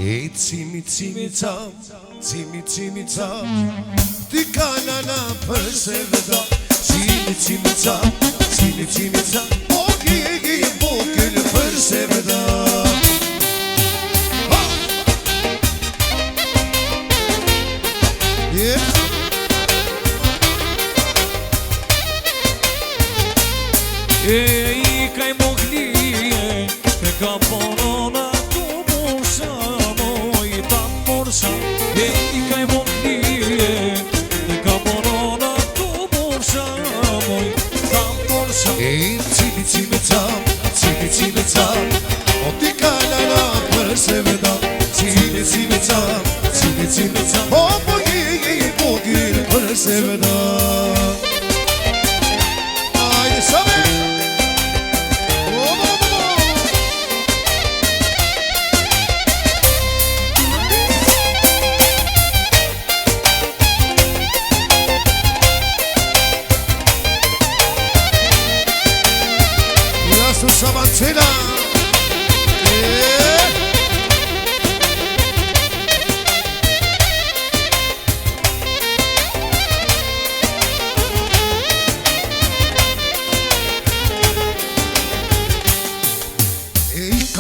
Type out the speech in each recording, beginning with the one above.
E cimi tam, cimi tam, ti kanana për se veda. Cimi tam, boki për se veda. I kaj moglije, ka porona tu morsa, moj tam morsa. I kaj moglije, ka porona tu morsa, moj tam morsa. E cimi tam, o ti kanana për se veda. Cimi tam, o boki për se veda. Ajde same! Sabancina.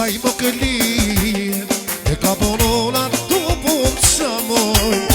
Kaj më këllim, e ka bonona tu punë sa moj.